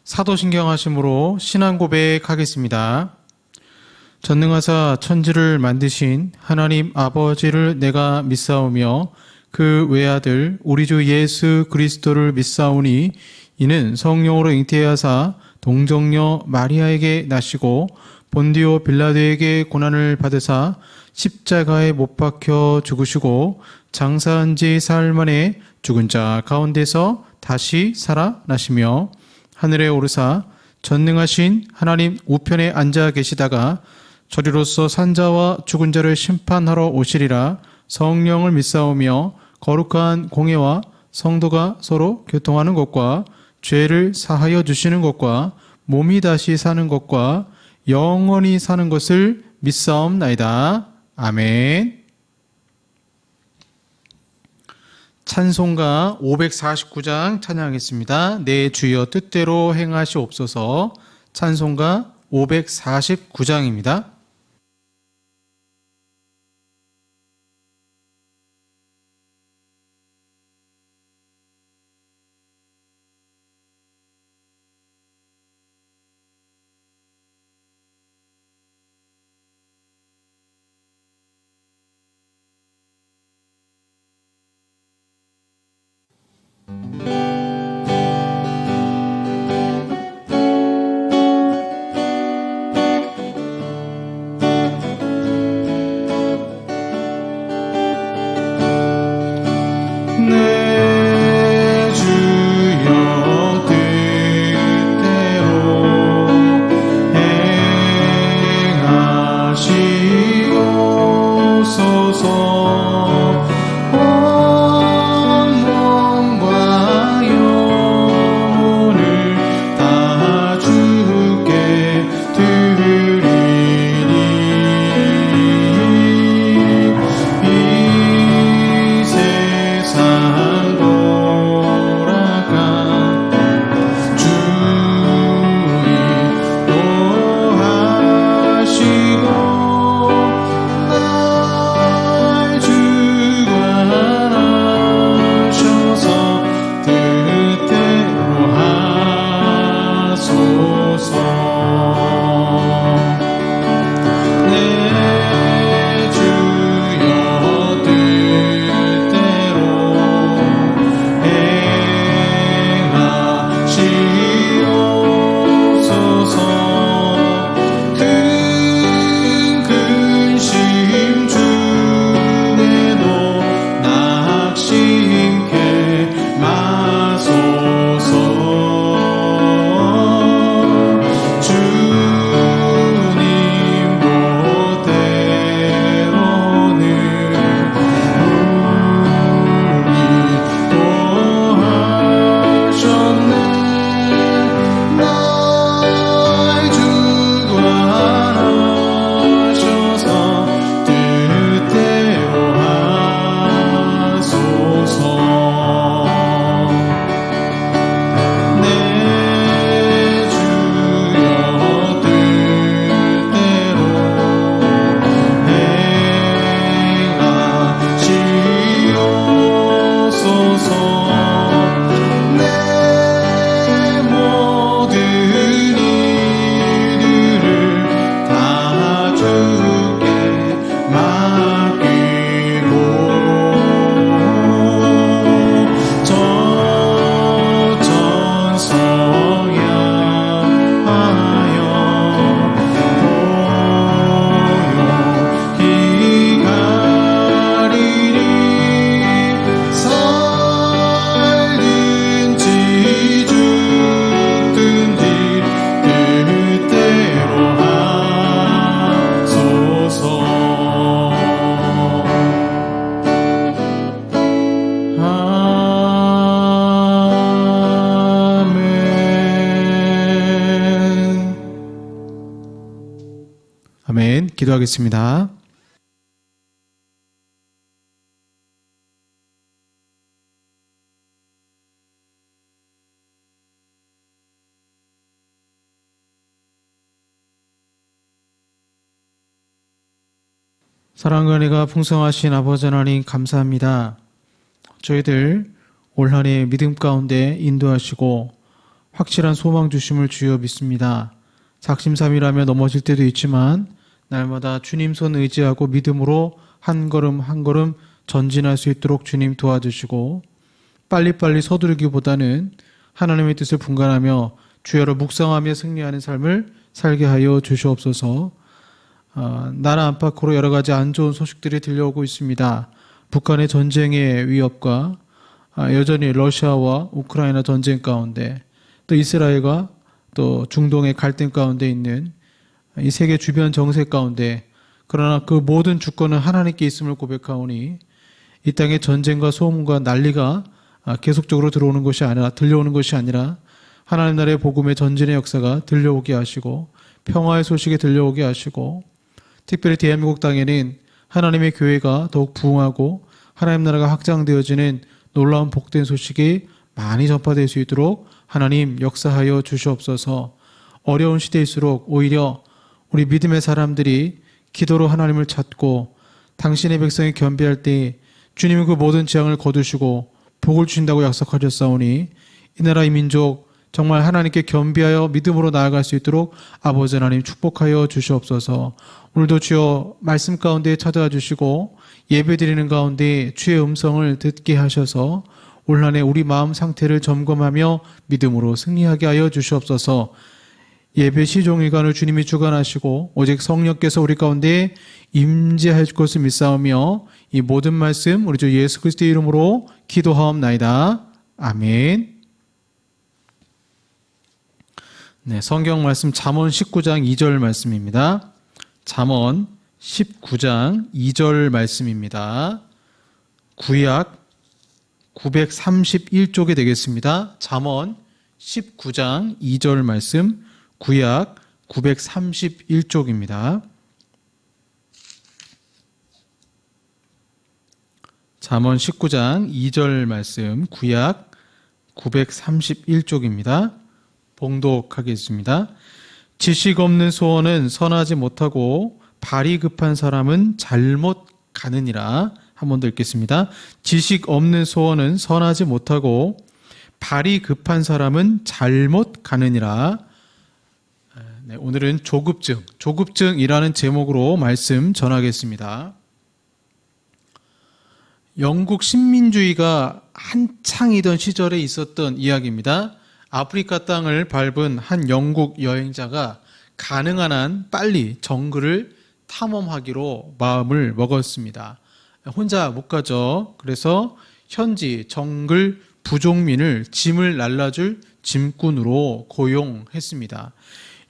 사도신경하심으로 신앙 고백하겠습니다. 전능하사 천지를 만드신 하나님 아버지를 내가 믿사오며 그 외아들 우리 주 예수 그리스도를 믿사오니 이는 성령으로 잉태하사 동정녀 마리아에게 나시고 본디오 빌라도에게 고난을 받으사 십자가에 못 박혀 죽으시고 장사한 지 사흘 만에 죽은 자 가운데서 다시 살아나시며 하늘에 오르사 전능하신 하나님 우편에 앉아 계시다가 저리로서 산자와 죽은 자를 심판하러 오시리라. 성령을 믿사오며 거룩한 공예와 성도가 서로 교통하는 것과 죄를 사하여 주시는 것과 몸이 다시 사는 것과 영원히 사는 것을 믿사옵나이다. 아멘. 찬송가 549장 찬양하겠습니다. 내 주여 뜻대로 행하시옵소서. 찬송가 549장입니다. 아멘. 기도하겠습니다. 사랑과 은혜가 풍성하신 아버지 하나님 감사합니다. 저희들 올 한 해 믿음 가운데 인도하시고 확실한 소망 주심을 주여 믿습니다. 작심삼일하며 넘어질 때도 있지만 날마다 주님 손 의지하고 믿음으로 한 걸음 한 걸음 전진할 수 있도록 주님 도와주시고 빨리빨리 서두르기보다는 하나님의 뜻을 분간하며 주여를 묵상하며 승리하는 삶을 살게 하여 주시옵소서. 나라 안팎으로 여러 가지 안 좋은 소식들이 들려오고 있습니다. 북한의 전쟁의 위협과 여전히 러시아와 우크라이나 전쟁 가운데 또 이스라엘과 또 중동의 갈등 가운데 있는 이 세계 주변 정세 가운데 그러나 그 모든 주권은 하나님께 있음을 고백하오니 이 땅에 전쟁과 소음과 난리가 계속적으로 들려오는 것이 아니라 하나님 나라의 복음의 전진의 역사가 들려오게 하시고 평화의 소식이 들려오게 하시고 특별히 대한민국 땅에는 하나님의 교회가 더욱 부흥하고 하나님 나라가 확장되어지는 놀라운 복된 소식이 많이 전파될 수 있도록 하나님 역사하여 주시옵소서. 어려운 시대일수록 오히려 우리 믿음의 사람들이 기도로 하나님을 찾고 당신의 백성이 겸비할 때 주님은 그 모든 재앙을 거두시고 복을 주신다고 약속하셨사오니 이 나라 이 민족 정말 하나님께 겸비하여 믿음으로 나아갈 수 있도록 아버지 하나님 축복하여 주시옵소서. 오늘도 주여 말씀 가운데 찾아와 주시고 예배드리는 가운데 주의 음성을 듣게 하셔서 올 한 해 우리 마음 상태를 점검하며 믿음으로 승리하게 하여 주시옵소서. 예배 시종일관을 주님이 주관하시고 오직 성령께서 우리 가운데 임재할 것을 믿사오며 이 모든 말씀 우리 주 예수 그리스도의 이름으로 기도하옵나이다. 아멘. 네, 성경 말씀 잠언 19장 2절 말씀입니다. 잠언 19장 2절 말씀입니다. 구약 931쪽에 되겠습니다. 잠언 19장 2절 말씀 구약 931쪽입니다. 잠언 19장 2절 말씀 구약 931쪽입니다. 봉독하겠습니다. 지식 없는 소원은 선하지 못하고 발이 급한 사람은 잘못 가느니라. 한 번 더 읽겠습니다. 지식 없는 소원은 선하지 못하고 발이 급한 사람은 잘못 가느니라. 네, 오늘은 조급증이라는 제목으로 말씀 전하겠습니다. 영국 식민주의가 한창이던 시절에 있었던 이야기입니다. 아프리카 땅을 밟은 한 영국 여행자가 가능한 한 빨리 정글을 탐험하기로 마음을 먹었습니다. 혼자 못 가죠. 그래서 현지 정글 부족민을 짐을 날라줄 짐꾼으로 고용했습니다.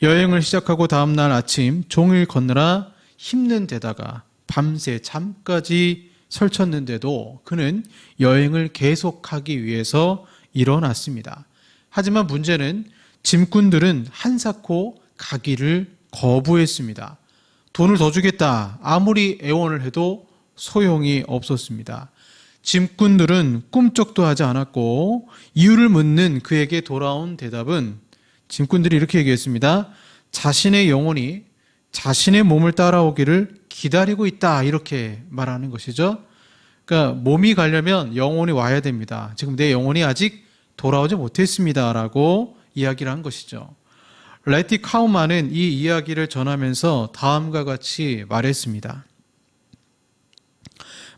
여행을 시작하고 다음날 아침 종일 걷느라 힘든 데다가 밤새 잠까지 설쳤는데도 그는 여행을 계속하기 위해서 일어났습니다. 하지만 문제는 짐꾼들은 한사코 가기를 거부했습니다. 돈을 더 주겠다. 아무리 애원을 해도 소용이 없었습니다. 짐꾼들은 꿈쩍도 하지 않았고 이유를 묻는 그에게 돌아온 대답은 짐꾼들이 이렇게 얘기했습니다. 자신의 영혼이 자신의 몸을 따라오기를 기다리고 있다. 이렇게 말하는 것이죠. 그러니까 몸이 가려면 영혼이 와야 됩니다. 지금 내 영혼이 아직 돌아오지 못했습니다. 라고 이야기를 한 것이죠. 레티 카우만은 이 이야기를 전하면서 다음과 같이 말했습니다.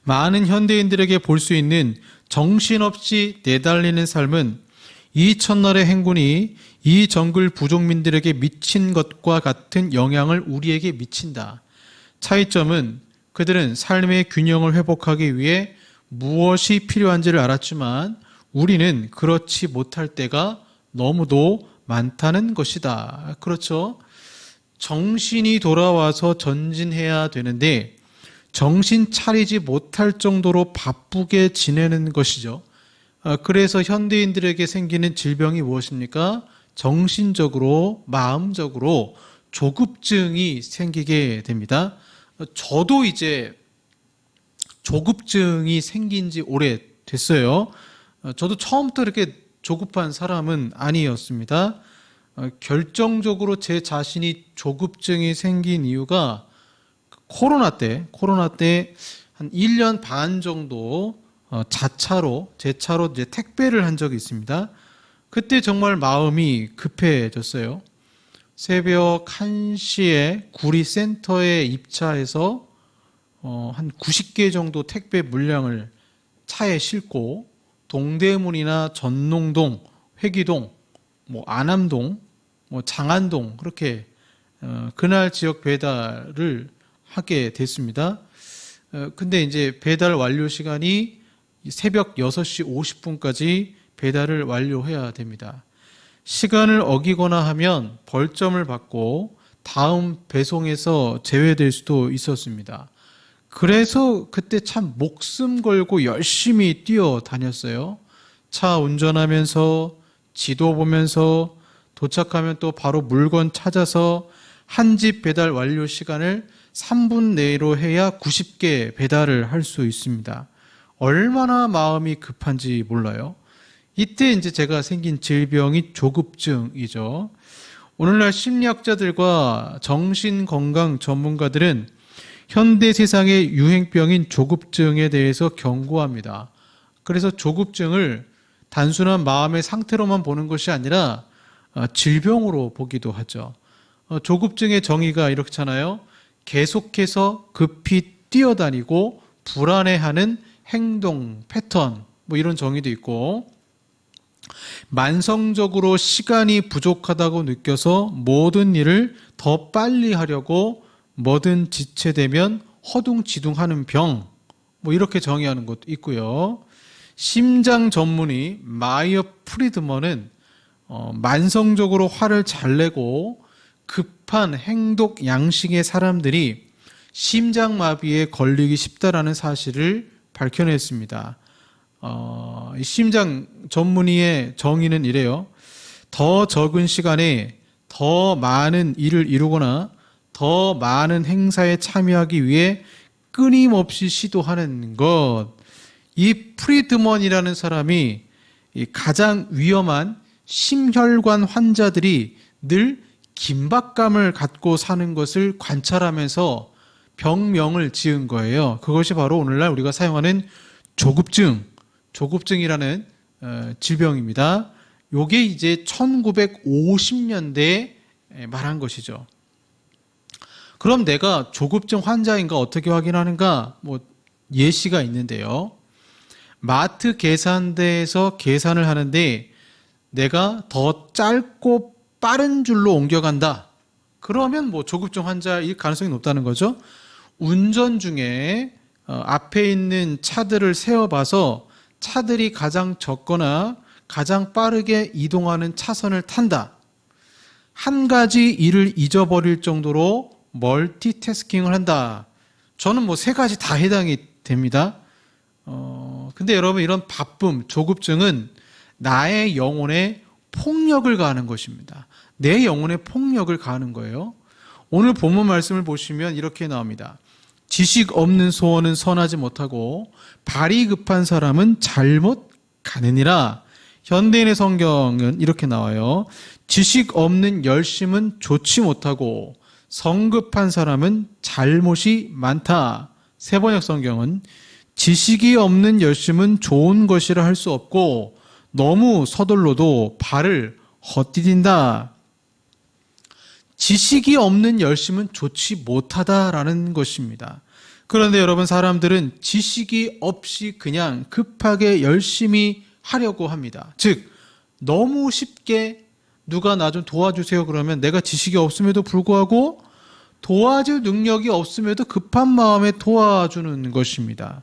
많은 현대인들에게 볼 수 있는 정신없이 내달리는 삶은 이 첫날의 행군이 이 정글 부족민들에게 미친 것과 같은 영향을 우리에게 미친다. 차이점은 그들은 삶의 균형을 회복하기 위해 무엇이 필요한지를 알았지만 우리는 그렇지 못할 때가 너무도 많다는 것이다. 그렇죠? 정신이 돌아와서 전진해야 되는데 정신 차리지 못할 정도로 바쁘게 지내는 것이죠. 그래서 현대인들에게 생기는 질병이 무엇입니까? 정신적으로, 마음적으로 조급증이 생기게 됩니다. 저도 이제 조급증이 생긴 지 오래됐어요. 저도 처음부터 이렇게 조급한 사람은 아니었습니다. 결정적으로 제 자신이 조급증이 생긴 이유가 코로나 때 한 1년 반 정도 제 차로 이제 택배를 한 적이 있습니다. 그때 정말 마음이 급해졌어요. 새벽 1시에 구리센터에 입차해서 한 90개 정도 택배 물량을 차에 싣고 동대문이나 전농동, 회기동, 안암동, 장안동 그렇게 그날 지역 배달을 하게 됐습니다. 근데 이제 배달 완료 시간이 새벽 6시 50분까지 배달을 완료해야 됩니다. 시간을 어기거나 하면 벌점을 받고 다음 배송에서 제외될 수도 있었습니다. 그래서 그때 참 목숨 걸고 열심히 뛰어다녔어요. 차 운전하면서 지도 보면서 도착하면 또 바로 물건 찾아서 한 집 배달 완료 시간을 3분 내로 해야 90개 배달을 할 수 있습니다. 얼마나 마음이 급한지 몰라요. 이때 이제 제가 생긴 질병이 조급증이죠. 오늘날 심리학자들과 정신건강 전문가들은 현대 세상의 유행병인 조급증에 대해서 경고합니다. 그래서 조급증을 단순한 마음의 상태로만 보는 것이 아니라 질병으로 보기도 하죠. 조급증의 정의가 이렇잖아요. 계속해서 급히 뛰어다니고 불안해하는 행동 패턴, 이런 정의도 있고, 만성적으로 시간이 부족하다고 느껴서 모든 일을 더 빨리 하려고 뭐든 지체되면 허둥지둥하는 병, 이렇게 정의하는 것도 있고요. 심장 전문의 마이어 프리드먼은 만성적으로 화를 잘 내고 급한 행동 양식의 사람들이 심장마비에 걸리기 쉽다라는 사실을 밝혀냈습니다. 심장 전문의의 정의는 이래요. 더 적은 시간에 더 많은 일을 이루거나 더 많은 행사에 참여하기 위해 끊임없이 시도하는 것. 이 프리드먼이라는 사람이 가장 위험한 심혈관 환자들이 늘 긴박감을 갖고 사는 것을 관찰하면서 병명을 지은 거예요. 그것이 바로 오늘날 우리가 사용하는 조급증이라는 질병입니다. 요게 이제 1950년대에 말한 것이죠. 그럼 내가 조급증 환자인가 어떻게 확인하는가? 예시가 있는데요. 마트 계산대에서 계산을 하는데 내가 더 짧고 빠른 줄로 옮겨간다. 그러면 조급증 환자일 가능성이 높다는 거죠. 운전 중에 앞에 있는 차들을 세어봐서 차들이 가장 적거나 가장 빠르게 이동하는 차선을 탄다. 한 가지 일을 잊어버릴 정도로 멀티태스킹을 한다. 저는 3가지 다 해당이 됩니다. 근데 여러분, 이런 바쁨, 조급증은 나의 영혼에 폭력을 가하는 것입니다. 내 영혼에 폭력을 가하는 거예요. 오늘 본문 말씀을 보시면 이렇게 나옵니다. 지식 없는 소원은 선하지 못하고 발이 급한 사람은 잘못 가느니라. 현대인의 성경은 이렇게 나와요. 지식 없는 열심은 좋지 못하고 성급한 사람은 잘못이 많다. 세번역 성경은 지식이 없는 열심은 좋은 것이라 할 수 없고 너무 서둘러도 발을 헛디딘다. 지식이 없는 열심은 좋지 못하다라는 것입니다. 그런데 여러분, 사람들은 지식이 없이 그냥 급하게 열심히 하려고 합니다. 즉, 너무 쉽게 누가 나 좀 도와주세요 그러면 내가 지식이 없음에도 불구하고 도와줄 능력이 없음에도 급한 마음에 도와주는 것입니다.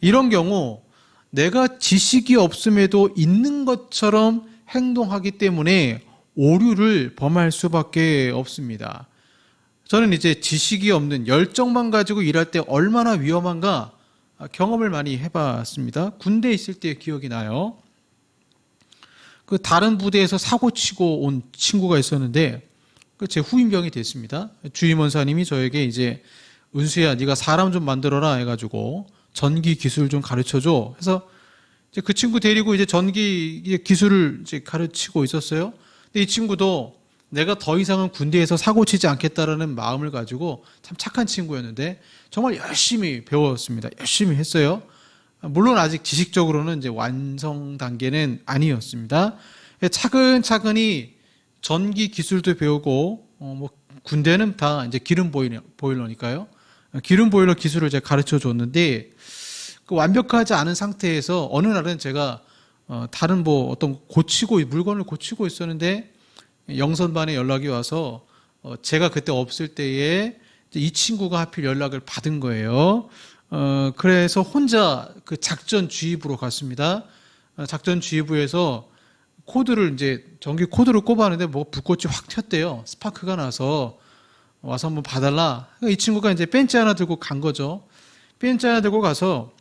이런 경우 내가 지식이 없음에도 있는 것처럼 행동하기 때문에 오류를 범할 수밖에 없습니다. 저는 이제 지식이 없는 열정만 가지고 일할 때 얼마나 위험한가 경험을 많이 해봤습니다. 군대에 있을 때 기억이 나요. 그 다른 부대에서 사고 치고 온 친구가 있었는데 제 후임병이 됐습니다. 주임원사님이 저에게 이제 은수야, 네가 사람 좀 만들어라 해가지고 전기 기술 좀 가르쳐줘. 해서 이제 그 친구 데리고 이제 전기 기술을 이제 가르치고 있었어요. 근데 이 친구도 내가 더 이상은 군대에서 사고 치지 않겠다라는 마음을 가지고 참 착한 친구였는데 정말 열심히 배웠습니다. 열심히 했어요. 물론 아직 지식적으로는 이제 완성 단계는 아니었습니다. 차근차근히 전기 기술도 배우고, 군대는 다 이제 기름 보일러니까요. 기름 보일러 기술을 제가 가르쳐 줬는데, 그 완벽하지 않은 상태에서 어느 날은 제가 다른 어떤 물건을 고치고 있었는데, 영선반에 연락이 와서 제가 그때 없을 때에 이 친구가 하필 연락을 받은 거예요. 그래서 혼자 그 작전 지휘부로 갔습니다. 작전 지휘부에서 전기 코드를 꼽았는데 불꽃이 확 튀었대요. 스파크가 나서 와서 한번 봐달라. 이 친구가 이제 벤치 하나 들고 간 거죠. 벤치 하나 들고 가서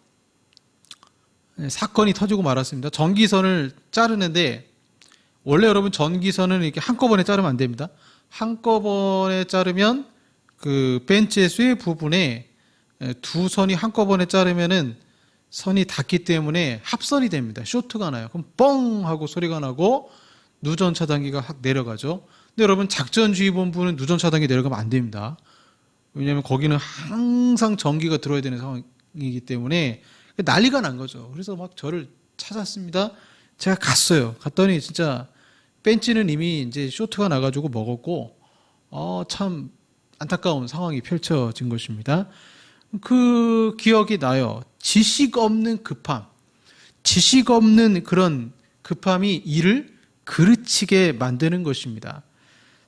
사건이 터지고 말았습니다. 전기선을 자르는데, 원래 여러분 전기선은 이렇게 한꺼번에 자르면 안 됩니다. 한꺼번에 자르면 그 벤치의 쇠 부분에 두 선이 한꺼번에 자르면은 선이 닿기 때문에 합선이 됩니다. 쇼트가 나요. 그럼 뻥 하고 소리가 나고 누전 차단기가 확 내려가죠. 근데 여러분 작전지휘본부는 누전 차단기 내려가면 안 됩니다. 왜냐하면 거기는 항상 전기가 들어야 되는 상황이기 때문에 난리가 난 거죠. 그래서 막 저를 찾았습니다. 제가 갔어요. 갔더니 진짜 벤치는 이미 이제 쇼트가 나가지고 먹었고, 참 안타까운 상황이 펼쳐진 것입니다. 그 기억이 나요. 지식 없는 급함, 지식 없는 그런 급함이 일을 그르치게 만드는 것입니다.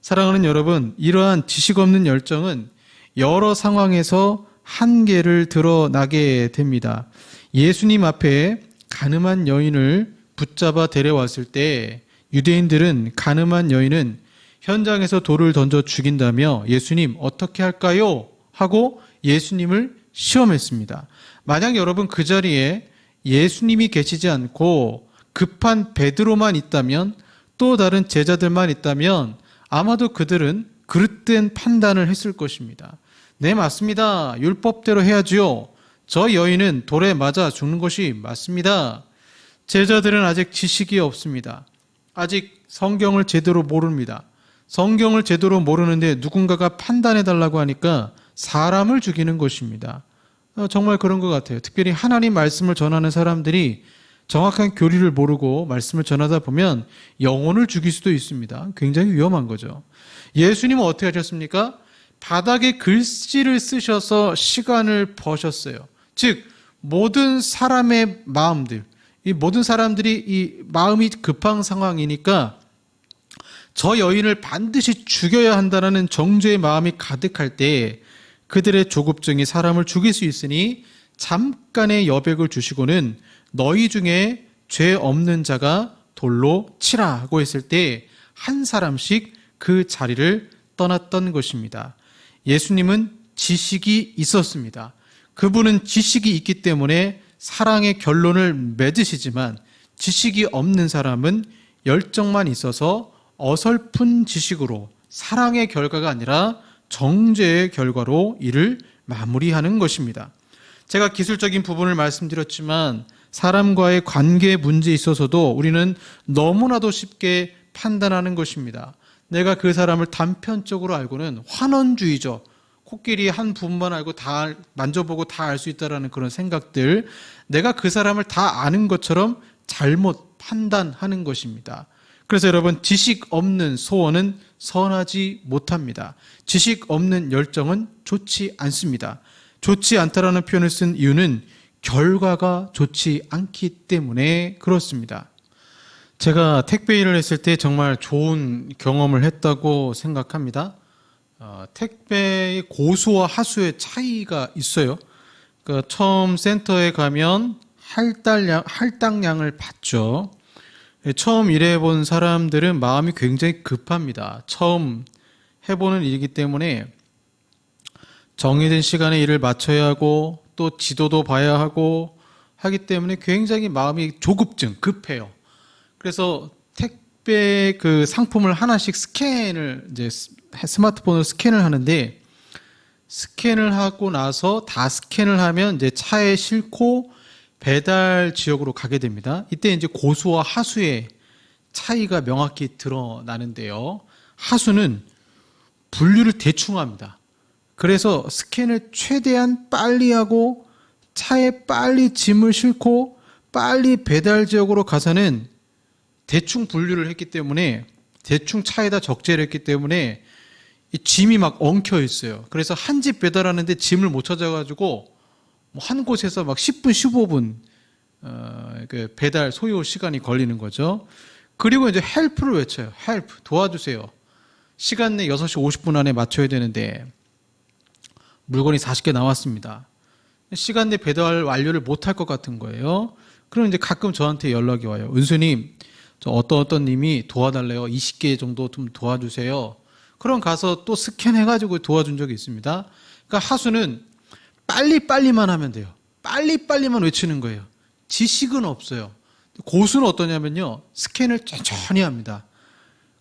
사랑하는 여러분, 이러한 지식 없는 열정은 여러 상황에서 한계를 드러나게 됩니다. 예수님 앞에 가늠한 여인을 붙잡아 데려왔을 때 유대인들은 가늠한 여인은 현장에서 돌을 던져 죽인다며 예수님 어떻게 할까요? 하고 예수님을 시험했습니다. 만약 여러분 그 자리에 예수님이 계시지 않고 급한 베드로만 있다면, 또 다른 제자들만 있다면 아마도 그들은 그릇된 판단을 했을 것입니다. 네, 맞습니다. 율법대로 해야지요. 저 여인은 돌에 맞아 죽는 것이 맞습니다. 제자들은 아직 지식이 없습니다. 아직 성경을 제대로 모릅니다. 성경을 제대로 모르는데 누군가가 판단해달라고 하니까 사람을 죽이는 것입니다. 정말 그런 것 같아요. 특별히 하나님 말씀을 전하는 사람들이 정확한 교리를 모르고 말씀을 전하다 보면 영혼을 죽일 수도 있습니다. 굉장히 위험한 거죠. 예수님은 어떻게 하셨습니까? 바닥에 글씨를 쓰셔서 시간을 버셨어요. 즉 모든 사람의 마음들, 이 모든 사람들이 이 마음이 급한 상황이니까 저 여인을 반드시 죽여야 한다는 정죄의 마음이 가득할 때 그들의 조급증이 사람을 죽일 수 있으니 잠깐의 여백을 주시고는 너희 중에 죄 없는 자가 돌로 치라 하고 했을 때 한 사람씩 그 자리를 떠났던 것입니다. 예수님은 지식이 있었습니다. 그분은 지식이 있기 때문에 사랑의 결론을 맺으시지만, 지식이 없는 사람은 열정만 있어서 어설픈 지식으로 사랑의 결과가 아니라 정죄의 결과로 이를 마무리하는 것입니다. 제가 기술적인 부분을 말씀드렸지만 사람과의 관계 문제에 있어서도 우리는 너무나도 쉽게 판단하는 것입니다. 내가 그 사람을 단편적으로 알고는 환원주의죠. 코끼리 한 부분만 알고 다 만져보고 다 알 수 있다는 그런 생각들, 내가 그 사람을 다 아는 것처럼 잘못 판단하는 것입니다. 그래서 여러분, 지식 없는 소원은 선하지 못합니다. 지식 없는 열정은 좋지 않습니다. 좋지 않다라는 표현을 쓴 이유는 결과가 좋지 않기 때문에 그렇습니다. 제가 택배 일을 했을 때 정말 좋은 경험을 했다고 생각합니다. 택배의 고수와 하수의 차이가 있어요. 그러니까 처음 센터에 가면 할당량을 받죠. 처음 일해본 사람들은 마음이 굉장히 급합니다. 처음 해보는 일이기 때문에 정해진 시간에 일을 마쳐야 하고 또 지도도 봐야 하고 하기 때문에 굉장히 마음이 조급증, 급해요. 그래서 택배 그 상품을 하나씩 이제 스마트폰으로 스캔을 하는데, 스캔을 하고 나서 다 스캔을 하면 이제 차에 싣고 배달 지역으로 가게 됩니다. 이때 이제 고수와 하수의 차이가 명확히 드러나는데요. 하수는 분류를 대충 합니다. 그래서 스캔을 최대한 빨리 하고 차에 빨리 짐을 싣고 빨리 배달 지역으로 가서는 대충 분류를 했기 때문에 대충 차에다 적재를 했기 때문에 이 짐이 막 엉켜 있어요. 그래서 한 집 배달하는데 짐을 못 찾아가지고 한 곳에서 막 10분, 15분 그 배달 소요 시간이 걸리는 거죠. 그리고 이제 헬프를 외쳐요. 헬프, 도와주세요. 시간 내 6시 50분 안에 맞춰야 되는데 물건이 40개 나왔습니다. 시간 내 배달 완료를 못할 것 같은 거예요. 그럼 이제 가끔 저한테 연락이 와요. 은수님, 저 어떤 님이 도와달래요. 20개 정도 좀 도와주세요. 그럼 가서 또 스캔해가지고 도와준 적이 있습니다. 그러니까 하수는 빨리빨리만 하면 돼요. 빨리빨리만 외치는 거예요. 지식은 없어요. 고수는 어떠냐면요. 스캔을 천천히 합니다.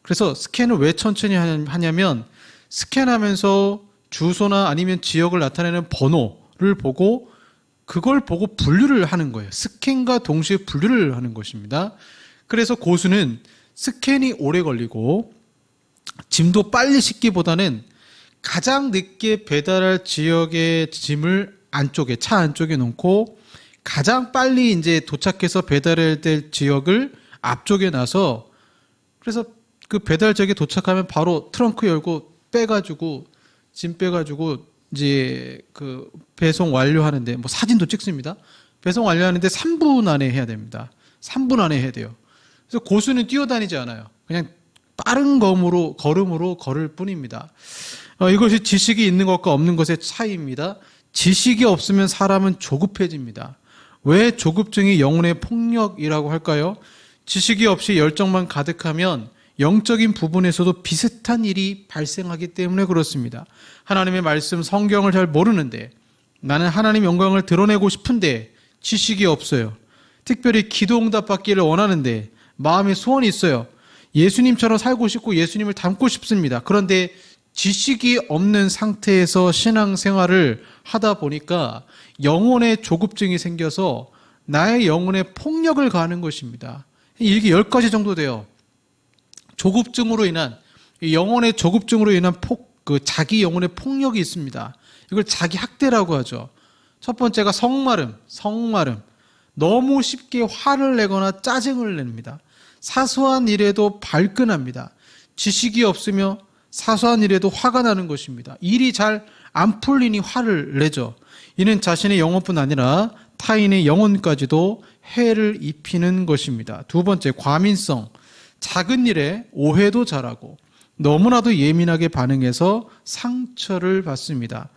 그래서 스캔을 왜 천천히 하냐면 스캔하면서 주소나 아니면 지역을 나타내는 번호를 보고 그걸 보고 분류를 하는 거예요. 스캔과 동시에 분류를 하는 것입니다. 그래서 고수는 스캔이 오래 걸리고 짐도 빨리 싣기보다는 가장 늦게 배달할 지역의 짐을 안쪽에, 차 안쪽에 놓고 가장 빨리 이제 도착해서 배달해야 될 지역을 앞쪽에 놔서 그래서 그 배달 지역에 도착하면 바로 트렁크 열고 빼가지고 짐 빼가지고 이제 그 배송 완료하는데 뭐 사진도 찍습니다. 배송 완료하는데 3분 안에 해야 됩니다. 3분 안에 해야 돼요. 그래서 고수는 뛰어다니지 않아요. 그냥 빠른 걸음으로 걸을 뿐입니다. 이것이 지식이 있는 것과 없는 것의 차이입니다. 지식이 없으면 사람은 조급해집니다. 왜 조급증이 영혼의 폭력이라고 할까요? 지식이 없이 열정만 가득하면 영적인 부분에서도 비슷한 일이 발생하기 때문에 그렇습니다. 하나님의 말씀, 성경을 잘 모르는데 나는 하나님 영광을 드러내고 싶은데 지식이 없어요. 특별히 기도 응답 받기를 원하는데 마음에 소원이 있어요. 예수님처럼 살고 싶고 예수님을 닮고 싶습니다. 그런데 지식이 없는 상태에서 신앙생활을 하다 보니까 영혼의 조급증이 생겨서 나의 영혼에 폭력을 가하는 것입니다. 이게 10가지 정도 돼요. 조급증으로 인한, 영혼의 조급증으로 인한 자기 영혼의 폭력이 있습니다. 이걸 자기 학대라고 하죠. 첫 번째가 성마름. 너무 쉽게 화를 내거나 짜증을 냅니다. 사소한 일에도 발끈합니다. 지식이 없으며 사소한 일에도 화가 나는 것입니다. 일이 잘 안 풀리니 화를 내죠. 이는 자신의 영혼뿐 아니라 타인의 영혼까지도 해를 입히는 것입니다. 두 번째, 과민성. 작은 일에 오해도 잘하고 너무나도 예민하게 반응해서 상처를 받습니다.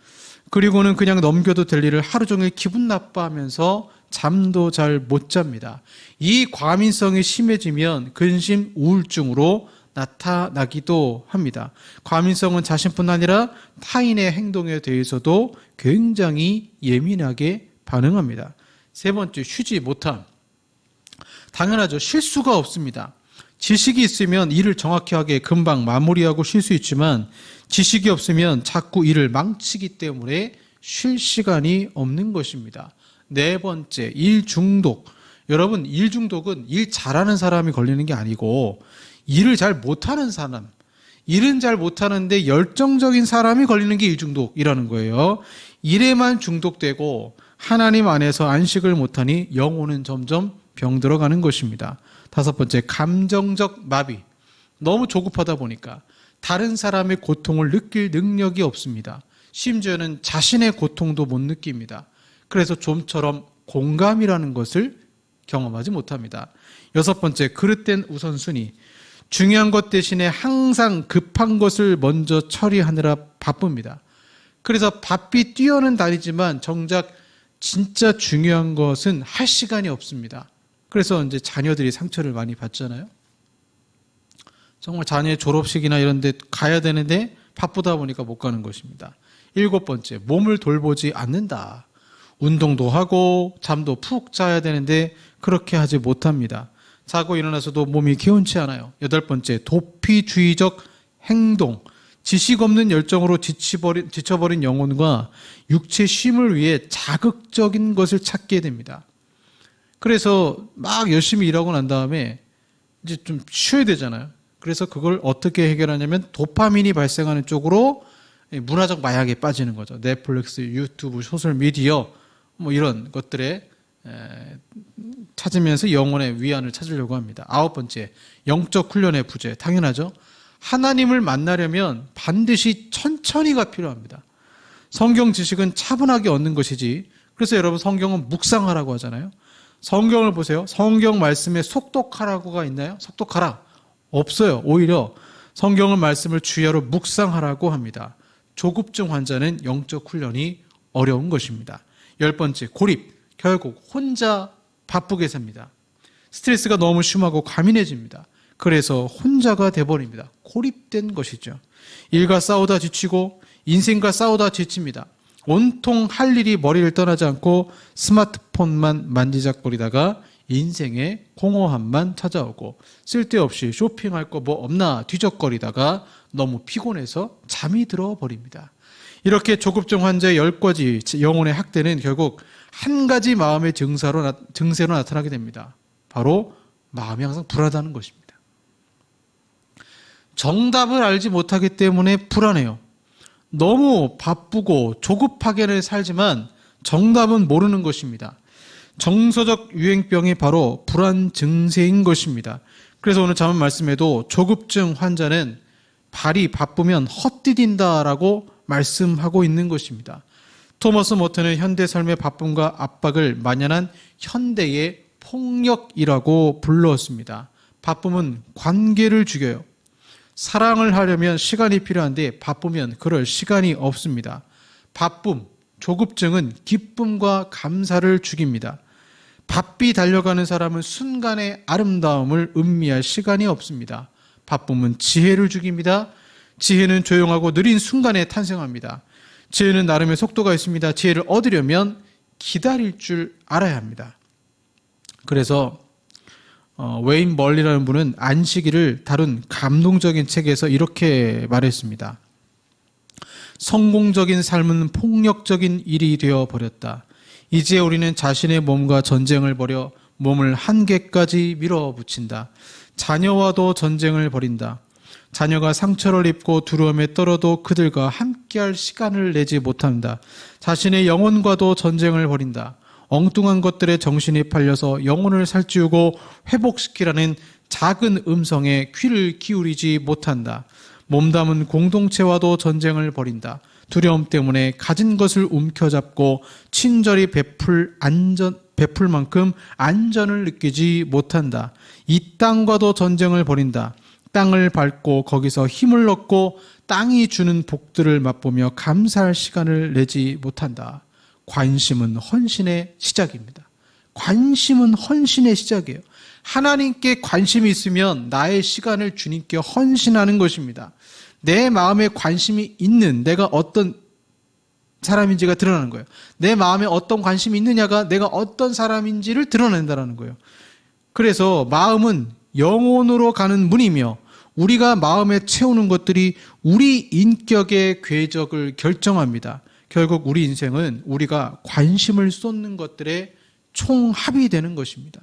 그리고는 그냥 넘겨도 될 일을 하루 종일 기분 나빠하면서 잠도 잘 못 잡니다. 이 과민성이 심해지면 근심 우울증으로 나타나기도 합니다. 과민성은 자신뿐 아니라 타인의 행동에 대해서도 굉장히 예민하게 반응합니다. 세 번째, 쉬지 못함. 당연하죠. 쉴 수가 없습니다. 지식이 있으면 일을 정확히 하게 금방 마무리하고 쉴 수 있지만 지식이 없으면 자꾸 일을 망치기 때문에 쉴 시간이 없는 것입니다. 네 번째, 일 중독. 여러분, 일 중독은 일 잘하는 사람이 걸리는 게 아니고 일을 잘 못하는 사람, 일은 잘 못하는데 열정적인 사람이 걸리는 게 일 중독이라는 거예요. 일에만 중독되고 하나님 안에서 안식을 못하니 영혼은 점점 병들어가는 것입니다. 다섯 번째, 감정적 마비. 너무 조급하다 보니까 다른 사람의 고통을 느낄 능력이 없습니다. 심지어는 자신의 고통도 못 느낍니다. 그래서 좀처럼 공감이라는 것을 경험하지 못합니다. 여섯 번째, 그릇된 우선순위. 중요한 것 대신에 항상 급한 것을 먼저 처리하느라 바쁩니다. 그래서 바삐 뛰어는 다니지만 정작 진짜 중요한 것은 할 시간이 없습니다. 그래서 이제 자녀들이 상처를 많이 받잖아요. 정말 자녀의 졸업식이나 이런 데 가야 되는데 바쁘다 보니까 못 가는 것입니다. 일곱 번째, 몸을 돌보지 않는다. 운동도 하고 잠도 푹 자야 되는데 그렇게 하지 못합니다. 자고 일어나서도 몸이 개운치 않아요. 여덟 번째, 도피주의적 행동. 지식 없는 열정으로 지쳐버린 영혼과 육체 쉼을 위해 자극적인 것을 찾게 됩니다. 그래서 막 열심히 일하고 난 다음에 이제 좀 쉬어야 되잖아요. 그래서 그걸 어떻게 해결하냐면 도파민이 발생하는 쪽으로 문화적 마약에 빠지는 거죠. 넷플릭스, 유튜브, 소셜미디어 뭐 이런 것들에 찾으면서 영혼의 위안을 찾으려고 합니다. 9번째, 영적 훈련의 부재. 당연하죠. 하나님을 만나려면 반드시 천천히가 필요합니다. 성경 지식은 차분하게 얻는 것이지. 그래서 여러분 성경은 묵상하라고 하잖아요. 성경을 보세요. 성경 말씀에 속독하라고가 있나요? 속독하라. 없어요. 오히려 성경의 말씀을 주야로 묵상하라고 합니다. 조급증 환자는 영적 훈련이 어려운 것입니다. 10번째, 고립. 결국 혼자 바쁘게 삽니다. 스트레스가 너무 심하고 과민해집니다. 그래서 혼자가 돼버립니다. 고립된 것이죠. 일과 싸우다 지치고 인생과 싸우다 지칩니다. 온통 할 일이 머리를 떠나지 않고 스마트폰만 만지작거리다가 인생의 공허함만 찾아오고 쓸데없이 쇼핑할 거 뭐 없나 뒤적거리다가 너무 피곤해서 잠이 들어버립니다. 이렇게 조급증 환자의 10가지 영혼의 학대는 결국 한 가지 마음의 증세로 나타나게 됩니다. 바로 마음이 항상 불안하다는 것입니다. 정답을 알지 못하기 때문에 불안해요. 너무 바쁘고 조급하게는 살지만 정답은 모르는 것입니다. 정서적 유행병이 바로 불안 증세인 것입니다. 그래서 오늘 자문 말씀에도 조급증 환자는 발이 바쁘면 헛디딘다라고 말씀하고 있는 것입니다. 토머스 모트는 현대 삶의 바쁨과 압박을 만연한 현대의 폭력이라고 불렀습니다. 바쁨은 관계를 죽여요. 사랑을 하려면 시간이 필요한데 바쁘면 그럴 시간이 없습니다. 바쁨, 조급증은 기쁨과 감사를 죽입니다. 바삐 달려가는 사람은 순간의 아름다움을 음미할 시간이 없습니다. 바쁨은 지혜를 죽입니다. 지혜는 조용하고 느린 순간에 탄생합니다. 지혜는 나름의 속도가 있습니다. 지혜를 얻으려면 기다릴 줄 알아야 합니다. 그래서 웨인 멀리라는 분은 안식일을 다룬 감동적인 책에서 이렇게 말했습니다. 성공적인 삶은 폭력적인 일이 되어버렸다. 이제 우리는 자신의 몸과 전쟁을 벌여 몸을 한계까지 밀어붙인다. 자녀와도 전쟁을 벌인다. 자녀가 상처를 입고 두려움에 떨어도 그들과 함께할 시간을 내지 못한다. 자신의 영혼과도 전쟁을 벌인다. 엉뚱한 것들에 정신이 팔려서 영혼을 살찌우고 회복시키라는 작은 음성에 귀를 기울이지 못한다. 몸담은 공동체와도 전쟁을 벌인다. 두려움 때문에 가진 것을 움켜잡고 친절히 베풀 만큼 안전을 느끼지 못한다. 이 땅과도 전쟁을 벌인다. 땅을 밟고 거기서 힘을 얻고 땅이 주는 복들을 맛보며 감사할 시간을 내지 못한다. 관심은 헌신의 시작입니다. 관심은 헌신의 시작이에요. 하나님께 관심이 있으면 나의 시간을 주님께 헌신하는 것입니다. 내 마음에 관심이 있는 내가 어떤 사람인지가 드러나는 거예요. 내 마음에 어떤 관심이 있느냐가 내가 어떤 사람인지를 드러낸다는 거예요. 그래서 마음은 영혼으로 가는 문이며 우리가 마음에 채우는 것들이 우리 인격의 궤적을 결정합니다. 결국 우리 인생은 우리가 관심을 쏟는 것들의 총합이 되는 것입니다.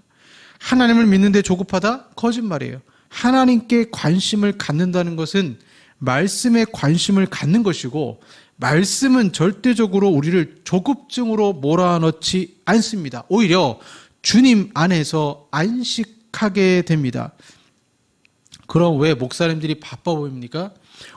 하나님을 믿는데 조급하다? 거짓말이에요. 하나님께 관심을 갖는다는 것은 말씀에 관심을 갖는 것이고 말씀은 절대적으로 우리를 조급증으로 몰아넣지 않습니다. 오히려 주님 안에서 안식하게 됩니다. 그럼 왜 목사님들이 바빠 보입니까?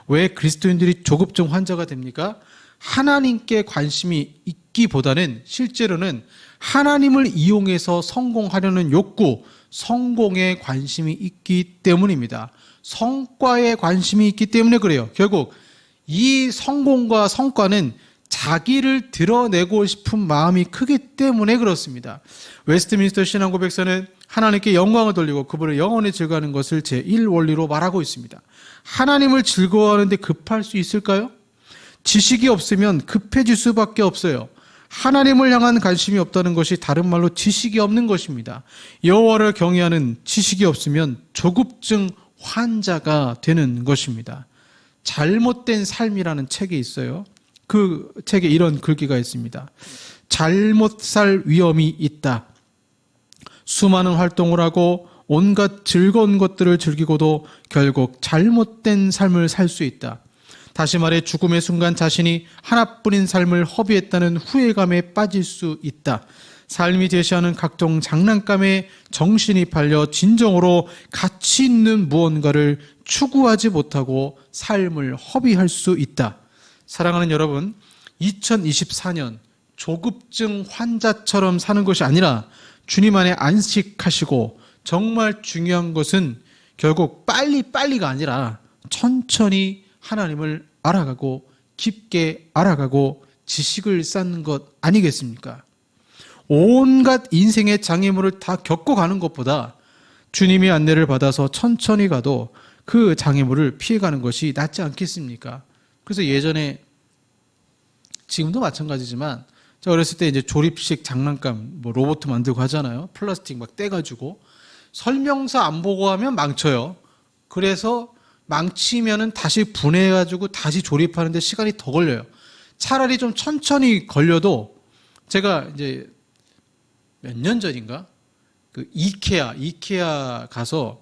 왜 그리스도인들이 조급증 환자가 됩니까? 하나님께 관심이 있기보다는 실제로는 하나님을 이용해서 성공하려는 욕구, 성공에 관심이 있기 때문입니다. 성과에 관심이 있기 때문에 그래요. 결국 이 성공과 성과는 자기를 드러내고 싶은 마음이 크기 때문에 그렇습니다. 웨스트민스터 신앙고백서는 하나님께 영광을 돌리고 그분을 영원히 즐거워하는 것을 제1원리로 말하고 있습니다. 하나님을 즐거워하는데 급할 수 있을까요? 지식이 없으면 급해질 수밖에 없어요. 하나님을 향한 관심이 없다는 것이 다른 말로 지식이 없는 것입니다. 여호와를 경외하는 지식이 없으면 조급증 환자가 되는 것입니다. 잘못된 삶이라는 책이 있어요. 그 책에 이런 글귀가 있습니다. 잘못 살 위험이 있다. 수많은 활동을 하고 온갖 즐거운 것들을 즐기고도 결국 잘못된 삶을 살 수 있다. 다시 말해 죽음의 순간 자신이 하나뿐인 삶을 허비했다는 후회감에 빠질 수 있다. 삶이 제시하는 각종 장난감에 정신이 팔려 진정으로 가치 있는 무언가를 추구하지 못하고 삶을 허비할 수 있다. 사랑하는 여러분, 2024년 조급증 환자처럼 사는 것이 아니라 주님 안에 안식하시고, 정말 중요한 것은 결국 빨리빨리가 아니라 천천히 하나님을 알아가고 깊게 알아가고 지식을 쌓는 것 아니겠습니까? 온갖 인생의 장애물을 다 겪어가는 것보다 주님의 안내를 받아서 천천히 가도 그 장애물을 피해가는 것이 낫지 않겠습니까? 그래서 예전에, 지금도 마찬가지지만, 제가 어렸을 때 이제 조립식 장난감, 로봇 만들고 하잖아요. 플라스틱 막 떼가지고. 설명서 안 보고 하면 망쳐요. 그래서 망치면은 다시 분해해가지고 다시 조립하는데 시간이 더 걸려요. 차라리 좀 천천히 걸려도, 제가 이제 몇 년 전인가? 그 이케아 가서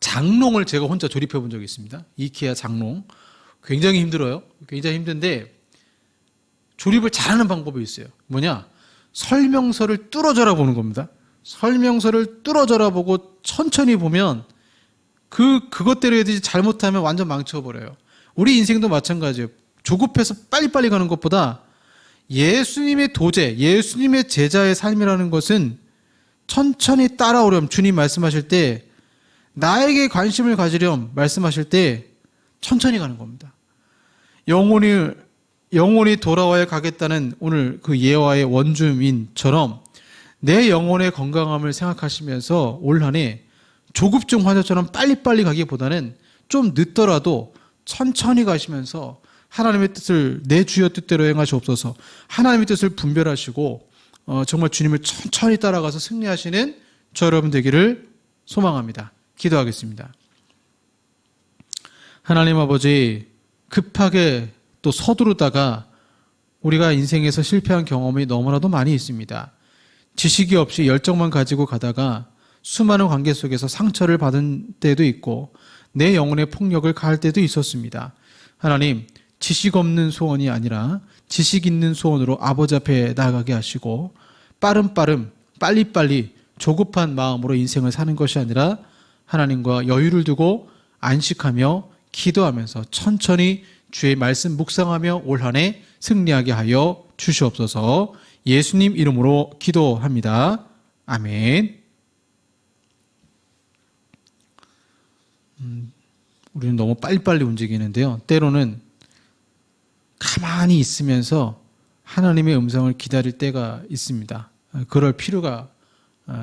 장롱을 제가 혼자 조립해 본 적이 있습니다. 이케아 장롱. 굉장히 힘들어요. 굉장히 힘든데, 조립을 잘하는 방법이 있어요. 뭐냐? 설명서를 뚫어져라 보는 겁니다. 설명서를 뚫어져라 보고 천천히 보면 그것대로 해야 되지, 잘못하면 완전 망쳐버려요. 우리 인생도 마찬가지예요. 조급해서 빨리빨리 가는 것보다 예수님의 도제, 예수님의 제자의 삶이라는 것은 천천히 따라오렴. 주님 말씀하실 때, 나에게 관심을 가지렴 말씀하실 때 천천히 가는 겁니다. 영혼이 돌아와야 가겠다는 오늘 그 예화의 원주민처럼 내 영혼의 건강함을 생각하시면서 올 한 해 조급증 환자처럼 빨리빨리 가기보다는 좀 늦더라도 천천히 가시면서 하나님의 뜻을, 내 주여 뜻대로 행하시옵소서, 하나님의 뜻을 분별하시고 정말 주님을 천천히 따라가서 승리하시는 저 여러분 되기를 소망합니다. 기도하겠습니다. 하나님 아버지, 급하게 또 서두르다가 우리가 인생에서 실패한 경험이 너무나도 많이 있습니다. 지식이 없이 열정만 가지고 가다가 수많은 관계 속에서 상처를 받은 때도 있고 내 영혼의 폭력을 가할 때도 있었습니다. 하나님, 지식 없는 소원이 아니라 지식 있는 소원으로 아버지 앞에 나아가게 하시고, 빨리빨리 조급한 마음으로 인생을 사는 것이 아니라 하나님과 여유를 두고 안식하며 기도하면서 천천히 주의 말씀 묵상하며 올 한 해 승리하게 하여 주시옵소서. 예수님 이름으로 기도합니다. 아멘. 우리는 너무 빨리빨리 움직이는데요. 때로는 가만히 있으면서 하나님의 음성을 기다릴 때가 있습니다. 그럴 필요가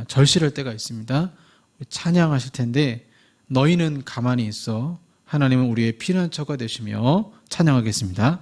절실할 때가 있습니다. 찬양하실 텐데, 너희는 가만히 있어, 하나님은 우리의 피난처가 되시며 찬양하겠습니다.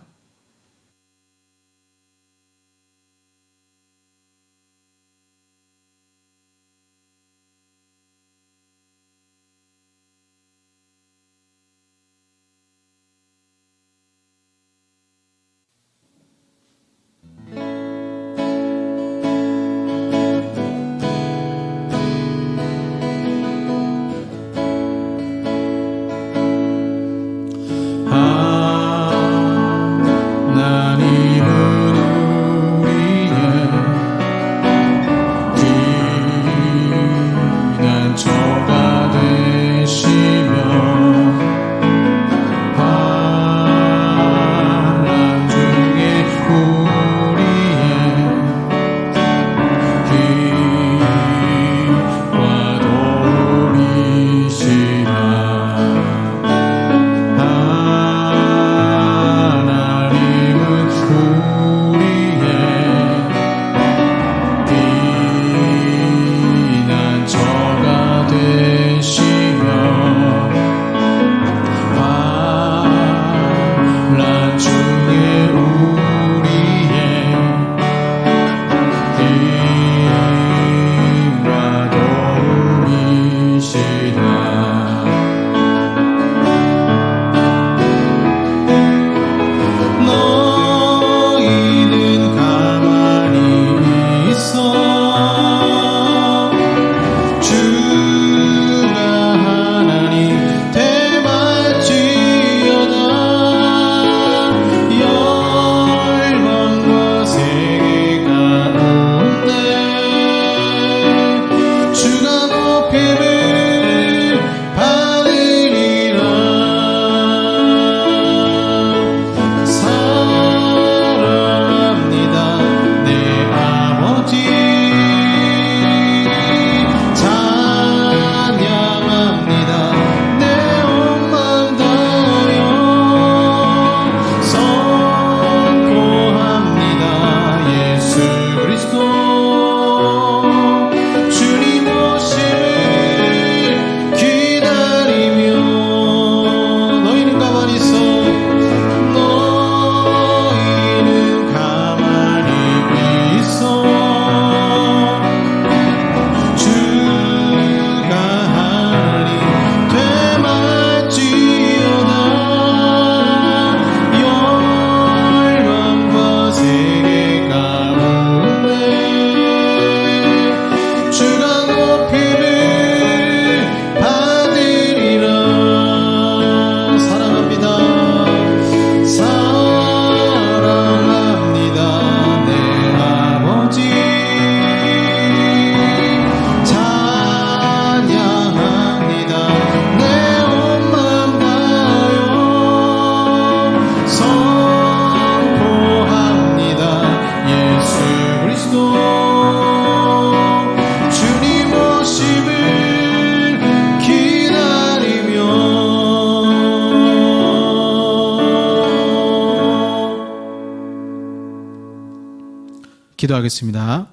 기도하겠습니다.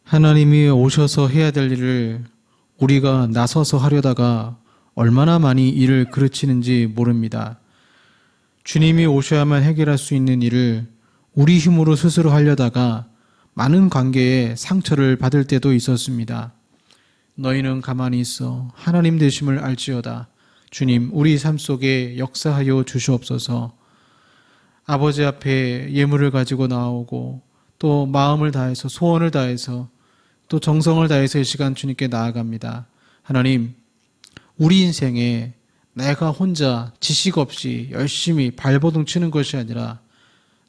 하나님이 오셔서 해야 될 일을 우리가 나서서 하려다가 얼마나 많이 일을 그르치는지 모릅니다. 주님이 오셔야만 해결할 수 있는 일을 우리 힘으로 스스로 하려다가 많은 관계에 상처를 받을 때도 있었습니다. 너희는 가만히 있어 하나님 되심을 알지어다. 주님, 우리 삶 속에 역사하여 주시옵소서. 아버지 앞에 예물을 가지고 나오고 또 마음을 다해서 소원을 다해서 또 정성을 다해서 이 시간 주님께 나아갑니다. 하나님, 우리 인생에 내가 혼자 지식 없이 열심히 발버둥 치는 것이 아니라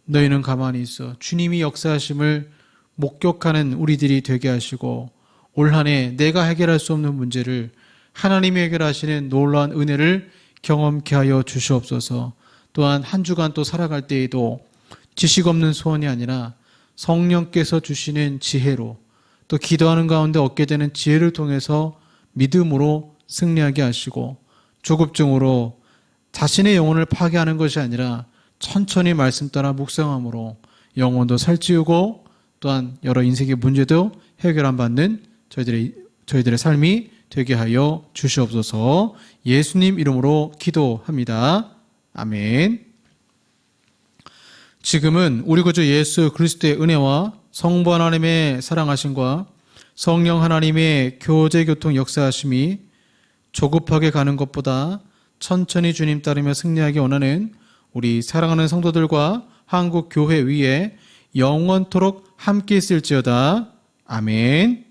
너희는 가만히 있어 주님이 역사하심을 목격하는 우리들이 되게 하시고 올 한 해 내가 해결할 수 없는 문제를 하나님이 해결하시는 놀라운 은혜를 경험케 하여 주시옵소서. 또한 한 주간 또 살아갈 때에도 지식 없는 소원이 아니라 성령께서 주시는 지혜로 또 기도하는 가운데 얻게 되는 지혜를 통해서 믿음으로 승리하게 하시고 조급증으로 자신의 영혼을 파괴하는 것이 아니라 천천히 말씀 따라 묵상함으로 영혼도 살찌우고 또한 여러 인생의 문제도 해결함 받는 저희들의 삶이 되게 하여 주시옵소서. 예수님 이름으로 기도합니다. 아멘. 지금은 우리 구주 예수 그리스도의 은혜와 성부 하나님의 사랑하심과 성령 하나님의 교제교통 역사하심이 조급하게 가는 것보다 천천히 주님 따르며 승리하기 원하는 우리 사랑하는 성도들과 한국 교회 위에 영원토록 함께 있을지어다. 아멘.